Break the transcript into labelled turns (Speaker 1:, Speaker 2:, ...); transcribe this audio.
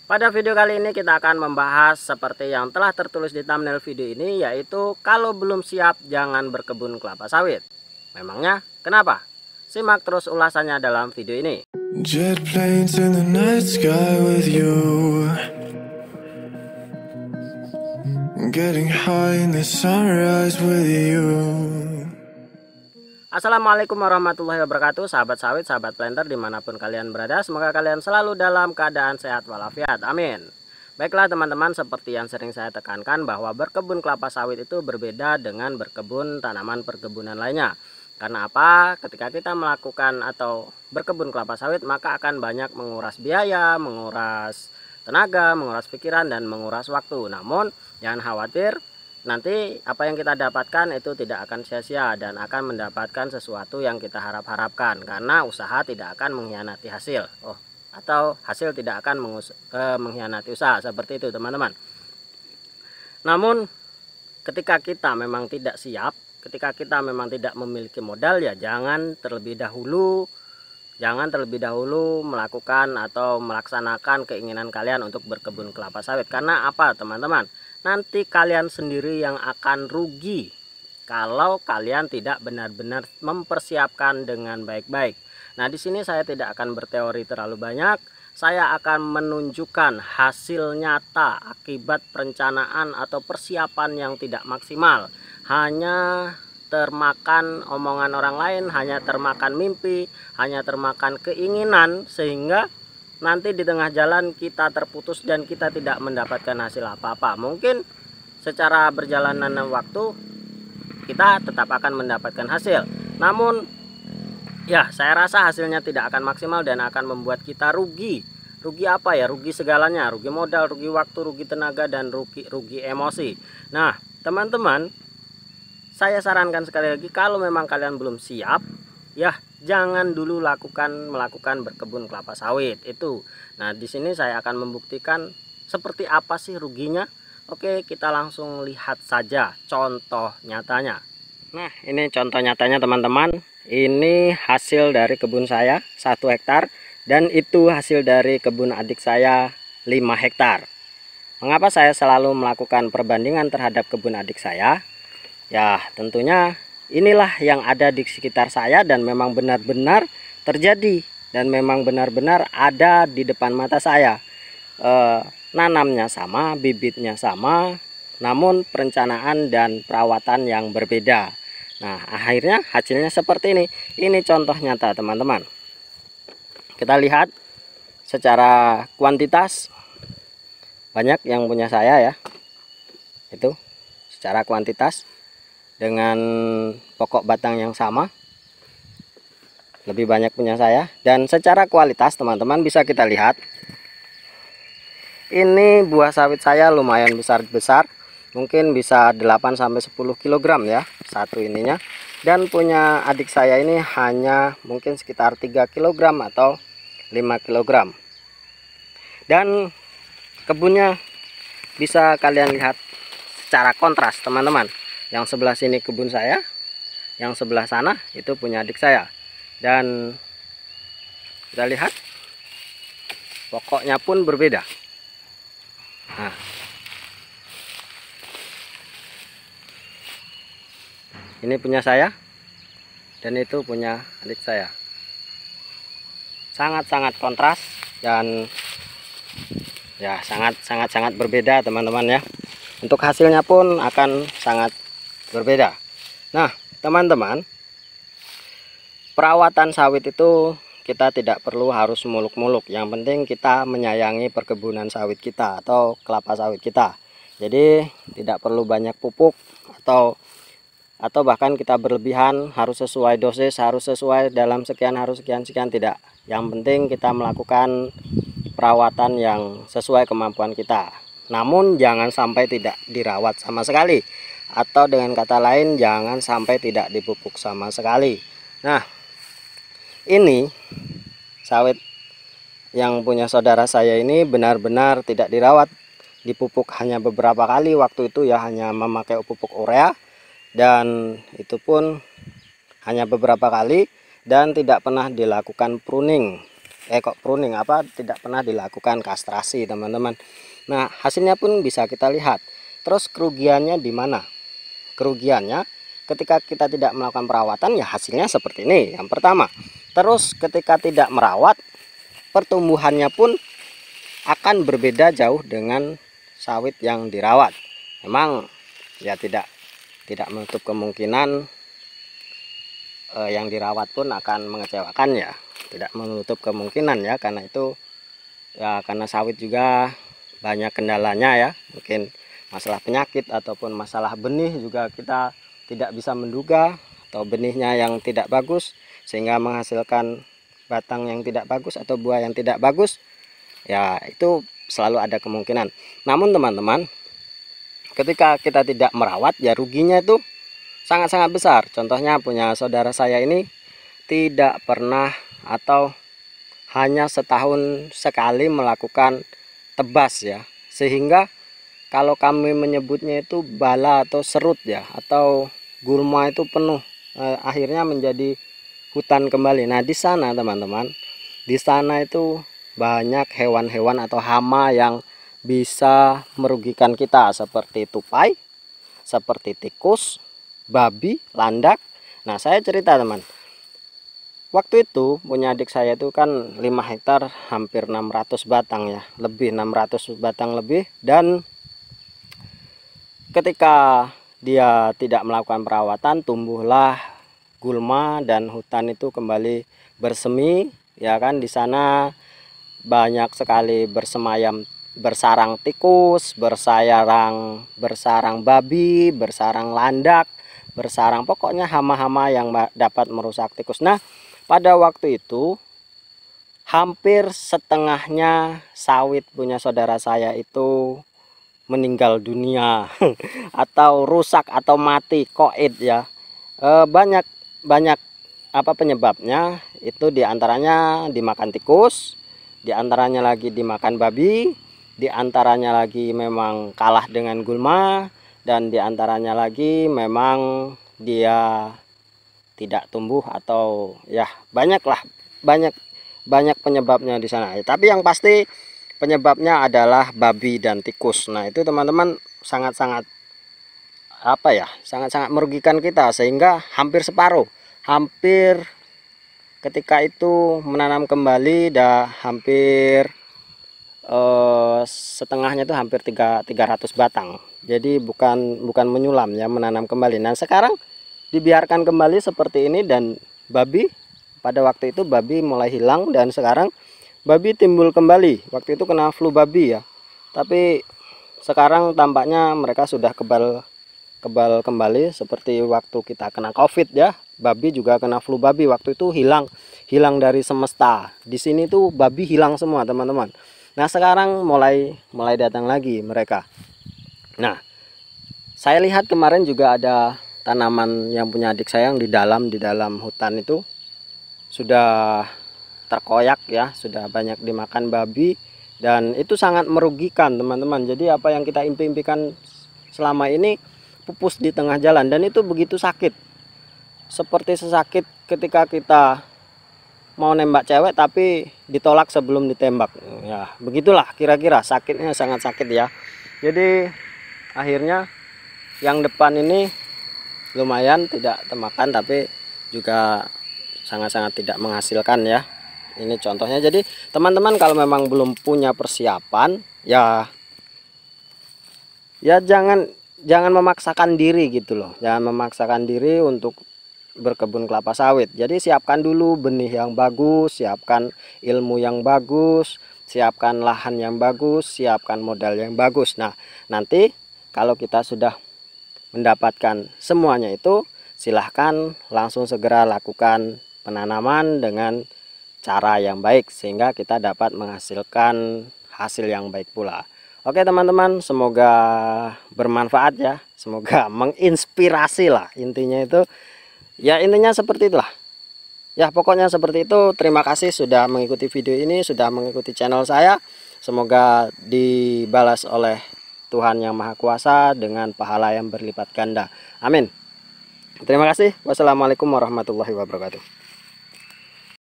Speaker 1: Pada video kali ini kita akan membahas seperti yang telah tertulis di thumbnail video ini, yaitu kalau belum siap jangan berkebun kelapa sawit. Memangnya kenapa? Simak terus ulasannya dalam video ini.
Speaker 2: Jet planes in the night sky with you, getting high in the sunrise with you.
Speaker 1: Assalamualaikum warahmatullahi wabarakatuh, sahabat sawit, sahabat planter dimanapun kalian berada. Semoga kalian selalu dalam keadaan sehat walafiat, amin. Baiklah teman-teman, seperti yang sering saya tekankan bahwa berkebun kelapa sawit itu berbeda dengan berkebun tanaman perkebunan lainnya. Karena apa? Ketika kita melakukan atau berkebun kelapa sawit, maka akan banyak menguras biaya, menguras tenaga, menguras pikiran, dan menguras waktu. Namun jangan khawatir, nanti apa yang kita dapatkan itu tidak akan sia-sia dan akan mendapatkan sesuatu yang kita harapkan, karena usaha tidak akan mengkhianati hasil. Atau hasil tidak akan mengkhianati usaha, seperti itu teman-teman. Namun ketika kita memang tidak siap, ketika kita memang tidak memiliki modal, ya jangan terlebih dahulu melakukan atau melaksanakan keinginan kalian untuk berkebun kelapa sawit. Karena apa teman-teman? Nanti kalian sendiri yang akan rugi kalau kalian tidak benar-benar mempersiapkan dengan baik-baik. Nah, di sini saya tidak akan berteori terlalu banyak. Saya akan menunjukkan hasil nyata akibat perencanaan atau persiapan yang tidak maksimal. Hanya termakan omongan orang lain, hanya termakan mimpi, hanya termakan keinginan, sehingga nanti di tengah jalan kita terputus dan kita tidak mendapatkan hasil apa-apa. Mungkin secara berjalanan waktu kita tetap akan mendapatkan hasil, namun ya saya rasa hasilnya tidak akan maksimal dan akan membuat kita rugi. Rugi apa ya? Rugi segalanya, rugi modal, rugi waktu, rugi tenaga, dan rugi emosi. Nah teman-teman, saya sarankan sekali lagi, kalau memang kalian belum siap, ya jangan dulu melakukan berkebun kelapa sawit itu. Nah, di sini saya akan membuktikan seperti apa sih ruginya. Oke, kita langsung lihat saja contoh nyatanya. Nah, ini contoh nyatanya teman-teman. Ini hasil dari kebun saya 1 hektar, dan itu hasil dari kebun adik saya 5 hektar. Mengapa saya selalu melakukan perbandingan terhadap kebun adik saya? Ya, tentunya inilah yang ada di sekitar saya dan memang benar-benar terjadi dan memang benar-benar ada di depan mata saya. Nanamnya sama, bibitnya sama, namun perencanaan dan perawatan yang berbeda. Nah, akhirnya hasilnya seperti ini. Ini contoh nyata teman-teman. Kita lihat secara kuantitas, banyak yang punya saya ya. Itu secara kuantitas, dengan pokok batang yang sama, lebih banyak punya saya. Dan secara kualitas teman-teman bisa kita lihat, ini buah sawit saya lumayan besar-besar, mungkin bisa 8-10 kg ya satu ininya. Dan punya adik saya ini hanya mungkin sekitar 3 kg atau 5 kg. Dan kebunnya bisa kalian lihat secara kontras teman-teman. Yang sebelah sini kebun saya, yang sebelah sana itu punya adik saya. Dan kita lihat pokoknya pun berbeda. Nah, ini punya saya dan itu punya adik saya. Sangat-sangat kontras dan ya sangat berbeda teman-teman ya. Untuk hasilnya pun akan sangat berbeda. Nah teman-teman, perawatan sawit itu kita tidak perlu harus muluk-muluk. Yang penting kita menyayangi perkebunan sawit kita atau kelapa sawit kita. Jadi tidak perlu banyak pupuk atau bahkan kita berlebihan, harus sesuai dosis, harus sesuai dalam sekian, harus sekian tidak. Yang penting kita melakukan perawatan yang sesuai kemampuan kita. Namun jangan sampai tidak dirawat sama sekali, atau dengan kata lain jangan sampai tidak dipupuk sama sekali. Nah, ini sawit yang punya saudara saya ini benar-benar tidak dirawat, dipupuk hanya beberapa kali. Waktu itu ya hanya memakai pupuk urea, dan itu pun hanya beberapa kali dan tidak pernah dilakukan pruning. pruning, tidak pernah dilakukan kastrasi, teman-teman. Nah, hasilnya pun bisa kita lihat. Terus kerugiannya di mana? Kerugiannya ketika kita tidak melakukan perawatan, ya hasilnya seperti ini, yang pertama. Terus ketika tidak merawat, pertumbuhannya pun akan berbeda jauh dengan sawit yang dirawat. Memang ya tidak menutup kemungkinan yang dirawat pun akan mengecewakan ya, tidak menutup kemungkinan ya, karena itu ya, karena sawit juga banyak kendalanya ya, mungkin masalah penyakit ataupun masalah benih juga kita tidak bisa menduga, atau benihnya yang tidak bagus sehingga menghasilkan batang yang tidak bagus atau buah yang tidak bagus, ya itu selalu ada kemungkinan. Namun teman-teman, ketika kita tidak merawat, ya ruginya itu sangat-sangat besar. Contohnya punya saudara saya ini tidak pernah atau hanya setahun sekali melakukan tebas ya, sehingga kalau kami menyebutnya itu bala atau serut ya, atau gulma itu penuh, akhirnya menjadi hutan kembali. Nah di sana teman-teman, di sana itu banyak hewan-hewan atau hama yang bisa merugikan kita, seperti tupai, seperti tikus, babi, landak. Nah saya cerita teman, waktu itu punya adik saya itu kan 5 hektar, hampir 600 batang ya, lebih 600 batang lebih. Dan ketika dia tidak melakukan perawatan, tumbuhlah gulma dan hutan itu kembali bersemi ya kan. Di sana banyak sekali bersarang tikus, bersarang babi, bersarang landak, bersarang, pokoknya hama-hama yang dapat merusak tikus. Nah pada waktu itu hampir setengahnya sawit punya saudara saya itu meninggal dunia atau rusak atau mati koit ya. Banyak penyebabnya itu, diantaranya dimakan tikus, diantaranya lagi dimakan babi, diantaranya lagi memang kalah dengan gulma, dan diantaranya lagi memang dia tidak tumbuh, atau ya banyak penyebabnya di sana. Tapi yang pasti penyebabnya adalah babi dan tikus. Nah itu teman-teman sangat-sangat sangat-sangat merugikan kita, sehingga hampir separuh, hampir ketika itu menanam kembali dah hampir setengahnya itu hampir 300 batang. Jadi bukan menyulam ya, menanam kembali. Nah sekarang dibiarkan kembali seperti ini, dan babi pada waktu itu babi mulai hilang, dan sekarang babi timbul kembali. Waktu itu kena flu babi ya, tapi sekarang tampaknya mereka sudah kebal kembali seperti waktu kita kena covid ya. Babi juga kena flu babi, waktu itu hilang dari semesta. Di sini tuh babi hilang semua teman-teman. Nah sekarang mulai datang lagi mereka. Nah saya lihat kemarin juga ada tanaman yang punya adik saya yang di dalam hutan itu sudah terkoyak ya, sudah banyak dimakan babi, dan itu sangat merugikan teman-teman. Jadi apa yang kita impi-impikan selama ini pupus di tengah jalan, dan itu begitu sakit, seperti sesakit ketika kita mau nembak cewek tapi ditolak sebelum ditembak ya, begitulah kira-kira, sakitnya sangat sakit ya. Jadi akhirnya yang depan ini lumayan tidak termakan, tapi juga sangat-sangat tidak menghasilkan ya. Ini contohnya. Jadi teman-teman kalau memang belum punya persiapan ya jangan memaksakan diri gitu loh. Jangan memaksakan diri untuk berkebun kelapa sawit. Jadi siapkan dulu benih yang bagus, siapkan ilmu yang bagus, siapkan lahan yang bagus, siapkan modal yang bagus. Nah nanti kalau kita sudah mendapatkan semuanya itu, silahkan langsung segera lakukan penanaman dengan cara yang baik, sehingga kita dapat menghasilkan hasil yang baik pula. Oke teman-teman, semoga bermanfaat ya, semoga menginspirasi lah, intinya itu ya, intinya seperti itulah ya, pokoknya seperti itu. Terima kasih sudah mengikuti video ini, sudah mengikuti channel saya. Semoga dibalas oleh Tuhan Yang Maha Kuasa dengan pahala yang berlipat ganda. Amin. Terima kasih. Wassalamualaikum warahmatullahi wabarakatuh.